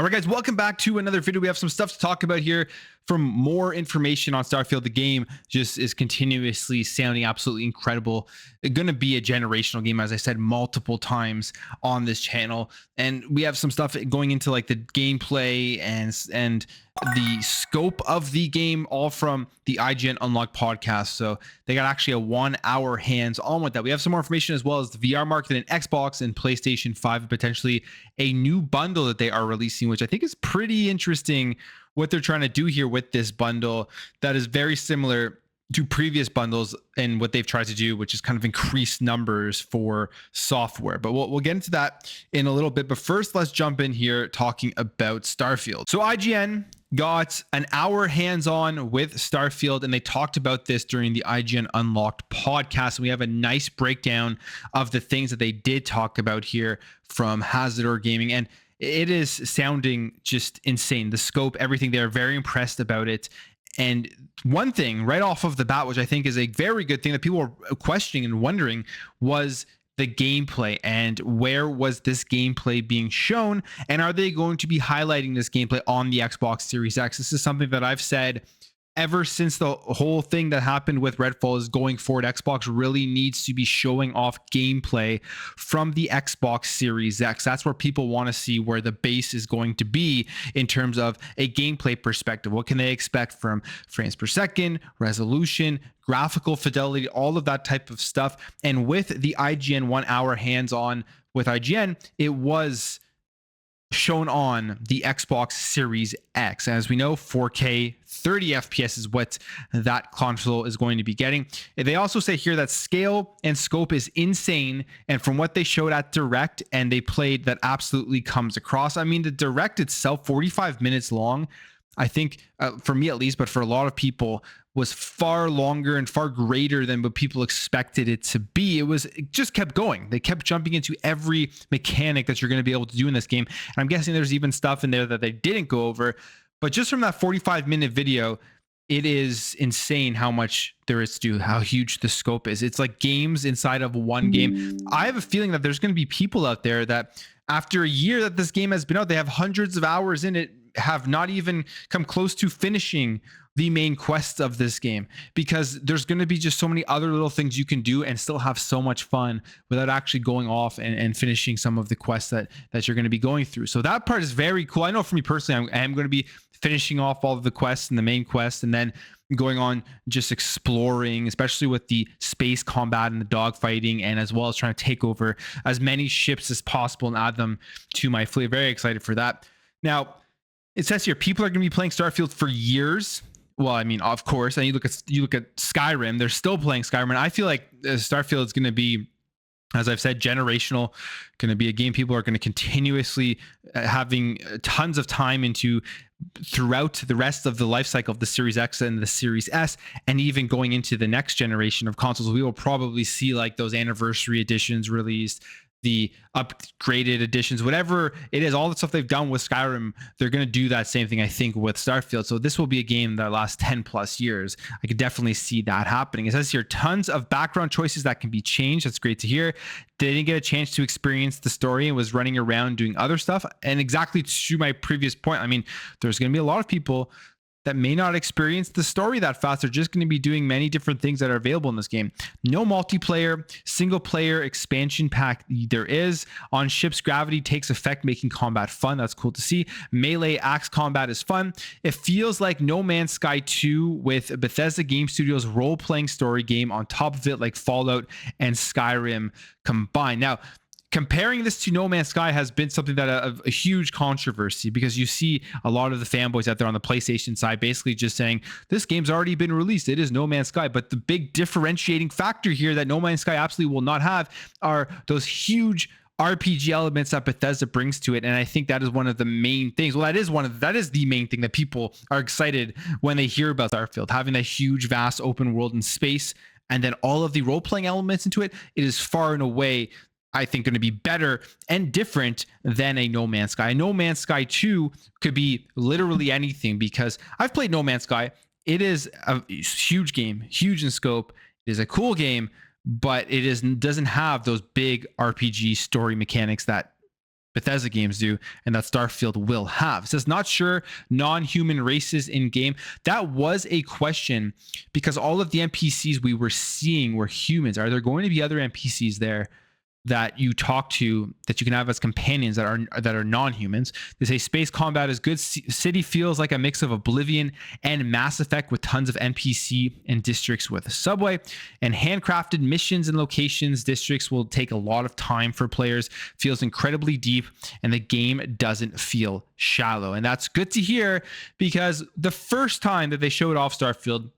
right, guys, welcome back to another video. We have some stuff to talk about here. From more information on Starfield, the game just is continuously sounding absolutely incredible. It's going to be a generational game, as I said multiple times on this channel. And we have some stuff going into like the gameplay and the scope of the game, all from the IGN Unlocked podcast. So they got actually a 1 hour hands-on with that. We have some more information as well as the VR market in Xbox and PlayStation 5, and potentially a new bundle that they are releasing, which I think is pretty interesting what they're trying to do here with this bundle that is very similar to previous bundles and what they've tried to do, which is kind of increase numbers for software. But we'll get into that in a little bit. But first, let's jump in here talking about Starfield. So IGN got an hour hands-on with Starfield, and they talked about this during the IGN Unlocked podcast. And we have a nice breakdown of the things that they did talk about here from Hazardor Gaming. And it is sounding just insane. The scope, everything, they're very impressed about it. And one thing right off of the bat, which I think is a very good thing that people were questioning and wondering, was the gameplay, and where was this gameplay being shown, and are they going to be highlighting this gameplay on the Xbox Series X? This is something that I've said ever since the whole thing that happened with Redfall is going forward. Xbox really needs to be showing off gameplay from the Xbox Series X. That's where people want to see where the base is going to be in terms of a gameplay perspective. What can they expect from frames per second, resolution, graphical fidelity, all of that type of stuff. And with the IGN 1 hour hands-on with IGN, it was shown on the Xbox Series X. As we know, 4K 30 FPS is what that console is going to be getting. They also say here that scale and scope is insane, and from what they showed at Direct and they played, that absolutely comes across. I mean, the Direct itself, 45 minutes long, I think for me at least, but for a lot of people, was far longer and far greater than what people expected it to be. It just kept going. They kept jumping into every mechanic that you're going to be able to do in this game. And I'm guessing there's even stuff in there that they didn't go over. But just from that 45-minute video, it is insane how much there is to do, how huge the scope is. It's like games inside of one game. I have a feeling that there's going to be people out there that after a year that this game has been out, they have hundreds of hours in it, have not even come close to finishing the main quests of this game, because there's going to be just so many other little things you can do and still have so much fun without actually going off and finishing some of the quests that you're going to be going through. So that part is very cool. I know for me personally, I am going to be finishing off all of the quests and the main quest, and then going on just exploring, especially with the space combat and the dogfighting, and as well as trying to take over as many ships as possible and add them to my fleet. Very excited for that. Now, it says here people are going to be playing Starfield for years. Well, I mean, of course, and you look at Skyrim, they're still playing Skyrim. And I feel like Starfield is going to be, as I've said, generational, going to be a game people are going to continuously having tons of time into throughout the rest of the life cycle of the Series X and the Series S, and even going into the next generation of consoles. We will probably see like those anniversary editions released, the upgraded editions, whatever it is, all the stuff they've done with Skyrim, they're going to do that same thing, I think, with Starfield. So this will be a game that lasts 10 plus years. I could definitely see that happening. It says here, tons of background choices that can be changed. That's great to hear. They didn't get a chance to experience the story and was running around doing other stuff. And exactly to my previous point, I mean, there's going to be a lot of people that may not experience the story that fast. They're just going to be doing many different things that are available in this game. No multiplayer, single player expansion pack there is. On ships, gravity takes effect, making combat fun. That's cool to see. Melee axe combat is fun. It feels like No Man's Sky 2 with Bethesda Game Studios role-playing story game on top of it, like Fallout and Skyrim combined. Now, comparing this to No Man's Sky has been something that a huge controversy, because you see a lot of the fanboys out there on the PlayStation side basically just saying this game's already been released. It is No Man's Sky. But the big differentiating factor here that No Man's Sky absolutely will not have are those huge RPG elements that Bethesda brings to it. And I think that is one of the main things. Well, that is the main thing that people are excited when they hear about Starfield, having that huge, vast open world in space, and then all of the role-playing elements into it. It is far and away, I think, going to be better and different than a No Man's Sky. No Man's Sky 2 could be literally anything, because I've played No Man's Sky. It is a huge game, huge in scope. It is a cool game, but it doesn't have those big RPG story mechanics that Bethesda games do and that Starfield will have. It says not sure non-human races in game. That was a question because all of the NPCs we were seeing were humans. Are there going to be other NPCs there that you talk to that you can have as companions that are non-humans? They say space combat is good. City feels like a mix of Oblivion and Mass Effect with tons of NPC and districts with a subway, and handcrafted missions and locations. Districts will take a lot of time for players, feels incredibly deep, and the game doesn't feel shallow. And that's good to hear because the first time that they showed off Starfield,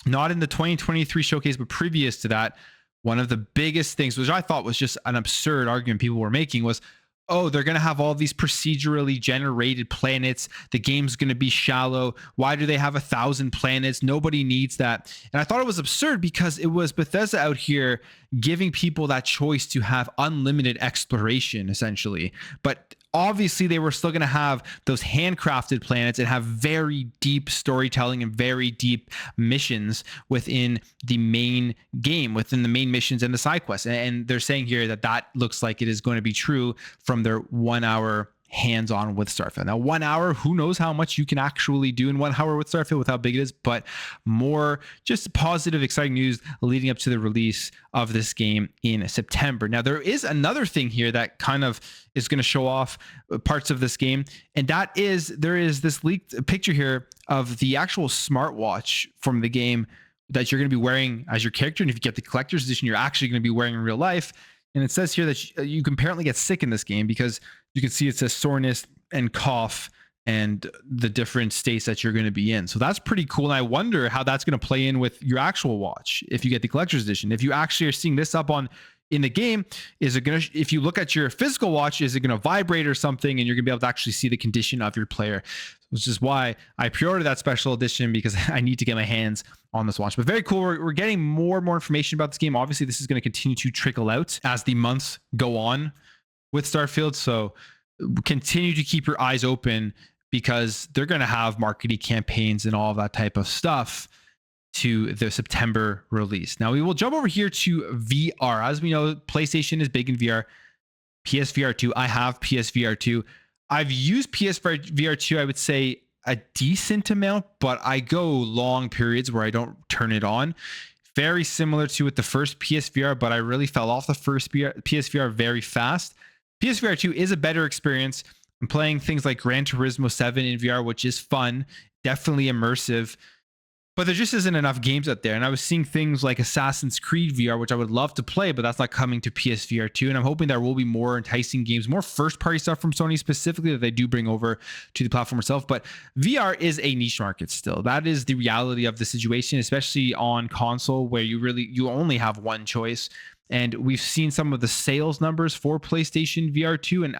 not in the 2023 showcase, but previous to that, one of the biggest things, which I thought was just an absurd argument people were making, was, oh, they're going to have all these procedurally generated planets. The game's going to be shallow. Why do they have 1,000 planets? Nobody needs that. And I thought it was absurd because it was Bethesda out here giving people that choice to have unlimited exploration, essentially. But obviously they were still going to have those handcrafted planets and have very deep storytelling and very deep missions within the main game, within the main missions and the side quests. And they're saying here that that looks like it is going to be true from their 1 hour hands-on with Starfield. Now, 1 hour, who knows how much you can actually do in 1 hour with Starfield with how big it is, but more just positive, exciting news leading up to the release of this game in September. Now, there is another thing here that kind of is going to show off parts of this game, and that is there is this leaked picture here of the actual smartwatch from the game that you're going to be wearing as your character, and if you get the collector's edition, you're actually going to be wearing in real life. And it says here that you can apparently get sick in this game because you can see it says soreness and cough and the different states that you're going to be in. So that's pretty cool. And I wonder how that's going to play in with your actual watch if you get the collector's edition. If you actually are seeing this up on in the game, is it going to, if you look at your physical watch, is it going to vibrate or something, and you're going to be able to actually see the condition of your player, which is why I pre-ordered that special edition because I need to get my hands on this watch. But very cool. We're getting more and more information about this game. Obviously, this is going to continue to trickle out as the months go on with Starfield. So continue to keep your eyes open because they're going to have marketing campaigns and all of that type of stuff to the September release. Now we will jump over here to VR. As we know, PlayStation is big in VR. PSVR 2. I have PSVR 2. I've used PSVR 2, I would say a decent amount, but I go long periods where I don't turn it on. Very similar to with the first PSVR, but I really fell off the first PSVR very fast. PSVR 2 is a better experience. I'm playing things like Gran Turismo 7 in VR, which is fun, definitely immersive. But there just isn't enough games out there. And I was seeing things like Assassin's Creed VR, which I would love to play, but that's not coming to PSVR 2. And I'm hoping there will be more enticing games, more first-party stuff from Sony specifically that they do bring over to the platform itself. But VR is a niche market still. That is the reality of the situation, especially on console where you only have one choice. And we've seen some of the sales numbers for PlayStation VR 2. And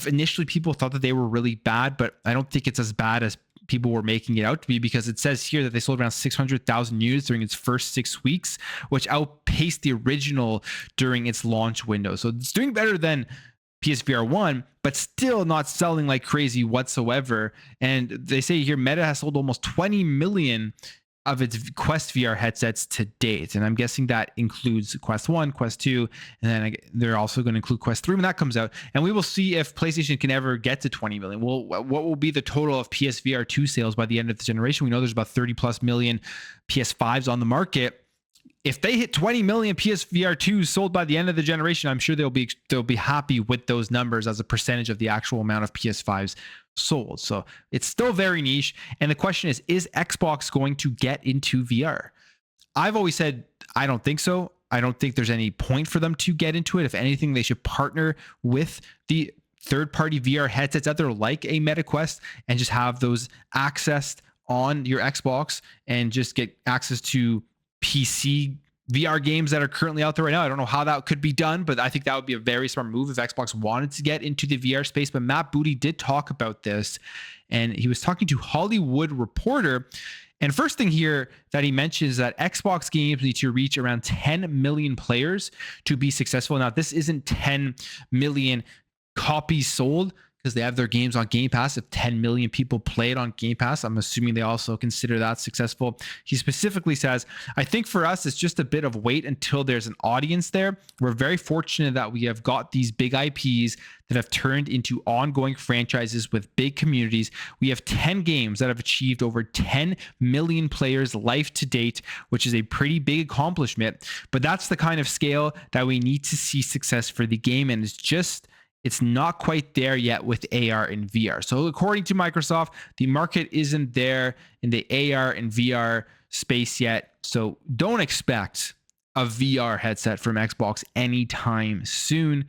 initially people thought that they were really bad, but I don't think it's as bad as people were making it out to be, because it says here that they sold around 600,000 units during its first 6 weeks, which outpaced the original during its launch window. So it's doing better than PSVR 1, but still not selling like crazy whatsoever. And they say here Meta has sold almost 20 million of its Quest VR headsets to date. And I'm guessing that includes Quest 1, Quest 2, and then they're also going to include Quest 3 when that comes out. And we will see if PlayStation can ever get to 20 million. Well, what will be the total of PSVR 2 sales by the end of the generation? We know there's about 30 plus million PS5s on the market. If they hit 20 million PSVR 2s sold by the end of the generation, I'm sure they'll be happy with those numbers as a percentage of the actual amount of PS5s sold. So it's still very niche. And the question is Xbox going to get into VR? I've always said, I don't think so. I don't think there's any point for them to get into it. If anything, they should partner with the third-party VR headsets out there like a MetaQuest and just have those accessed on your Xbox and just get access to PC VR games that are currently out there right now. I don't know how that could be done, but I think that would be a very smart move if Xbox wanted to get into the VR space. But Matt Booty did talk about this, and he was talking to Hollywood Reporter. And first thing here that he mentions is that Xbox games need to reach around 10 million players to be successful. Now, this isn't 10 million copies sold, because they have their games on Game Pass. If 10 million people play it on Game Pass, I'm assuming they also consider that successful. He specifically says, I think for us, it's just a bit of wait until there's an audience there. We're very fortunate that we have got these big IPs that have turned into ongoing franchises with big communities. We have 10 games that have achieved over 10 million players life to date, which is a pretty big accomplishment. But that's the kind of scale that we need to see success for the game. And it's not quite there yet with AR and VR. So according to Microsoft, the market isn't there in the AR and VR space yet. So don't expect a VR headset from Xbox anytime soon.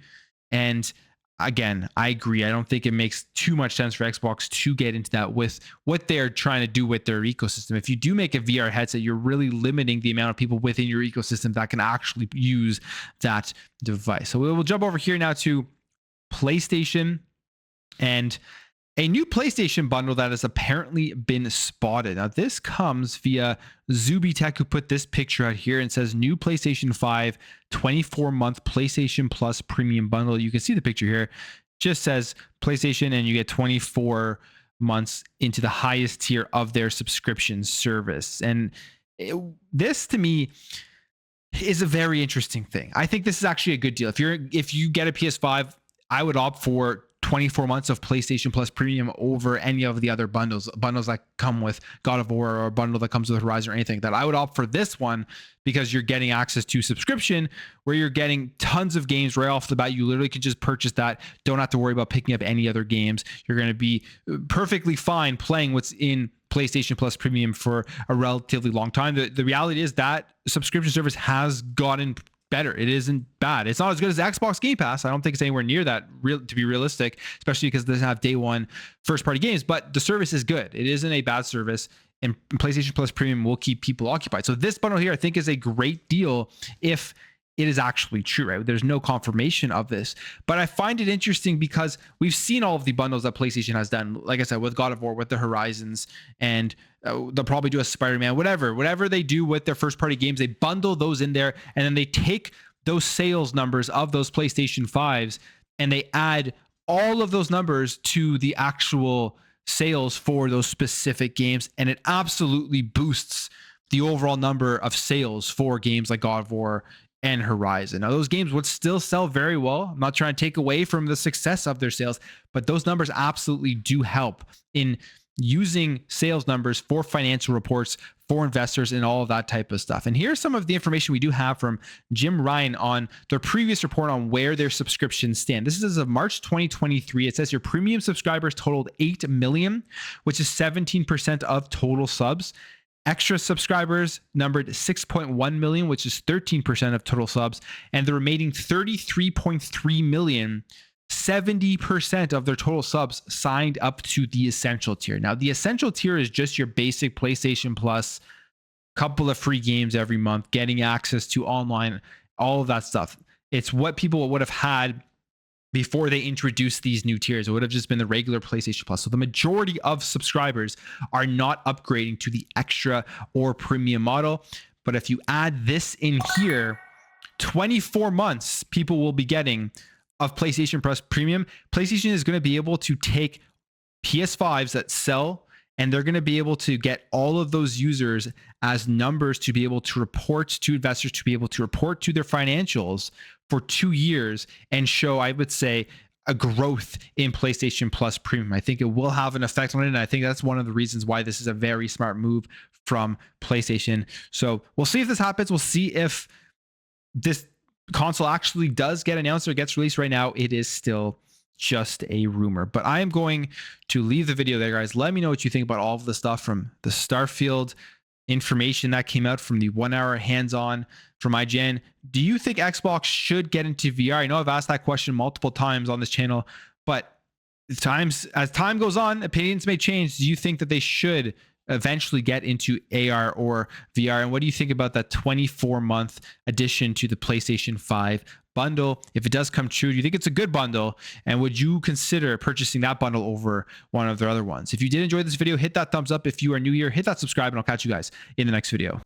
And again, I agree. I don't think it makes too much sense for Xbox to get into that with what they're trying to do with their ecosystem. If you do make a VR headset, you're really limiting the amount of people within your ecosystem that can actually use that device. So we'll jump over here now to PlayStation and a new PlayStation bundle that has apparently been spotted. Now, this comes via Zuby Tech, who put this picture out here and says new PlayStation 5 24-month PlayStation Plus premium bundle. You can see the picture here. Just says PlayStation, and you get 24 months into the highest tier of their subscription service. And this, to me, is a very interesting thing. I think this is actually a good deal. If you get a PS5, I would opt for 24 months of PlayStation Plus Premium over any of the other bundles that come with God of War, or a bundle that comes with Horizon, or anything. That I would opt for this one because you're getting access to subscription, where you're getting tons of games right off the bat. You literally can just purchase that. Don't have to worry about picking up any other games. You're going to be perfectly fine playing what's in PlayStation Plus Premium for a relatively long time. The reality is that subscription service has gotten better. It isn't bad. It's not as good as Xbox Game Pass. I don't think it's anywhere near that, to be realistic, especially because it doesn't have day one first party games, but the service is good. It isn't a bad service, and PlayStation Plus Premium will keep people occupied. So this bundle here, I think, is a great deal if it is actually true, right? There's no confirmation of this, but I find it interesting because we've seen all of the bundles that PlayStation has done. Like I said, with God of War, with the Horizons, and they'll probably do a Spider-Man, whatever they do with their first party games, they bundle those in there, and then they take those sales numbers of those PlayStation 5s and they add all of those numbers to the actual sales for those specific games. And it absolutely boosts the overall number of sales for games like God of War and Horizon. Now, those games would still sell very well. I'm not trying to take away from the success of their sales, but those numbers absolutely do help in using sales numbers for financial reports for investors and all of that type of stuff. And here's some of the information we do have from Jim Ryan on their previous report on where their subscriptions stand. This is as of March 2023. It says your premium subscribers totaled 8 million, which is 17% of total subs. Extra subscribers numbered 6.1 million, which is 13% of total subs. And the remaining 33.3 million, 70% of their total subs signed up to the essential tier. Now, the essential tier is just your basic PlayStation Plus, couple of free games every month, getting access to online, all of that stuff. It's what people would have had before they introduced these new tiers. It would have just been the regular PlayStation Plus. So the majority of subscribers are not upgrading to the extra or premium model. But if you add this in here, 24 months people will be getting of PlayStation Plus Premium. PlayStation is going to be able to take PS5s that sell, and they're going to be able to get all of those users as numbers to be able to report to investors, to be able to report to their financials for 2 years and show, I would say, a growth in PlayStation Plus Premium. I think it will have an effect on it, and I think that's one of the reasons why this is a very smart move from PlayStation. So we'll see if this happens. We'll see if this console actually does get announced or gets released. Right now, it is still just a rumor. But I am going to leave the video there, guys. Let me know what you think about all of the stuff from the Starfield information that came out from the 1 hour hands-on from IGN. Do you think Xbox should get into VR? I know I've asked that question multiple times on this channel, but as time goes on, opinions may change. Do you think that they should eventually get into AR or VR? And what do you think about that 24-month addition to the PlayStation 5 bundle? If it does come true, do you think it's a good bundle? And would you consider purchasing that bundle over one of their other ones? If you did enjoy this video, hit that thumbs up. If you are new here, hit that subscribe, and I'll catch you guys in the next video.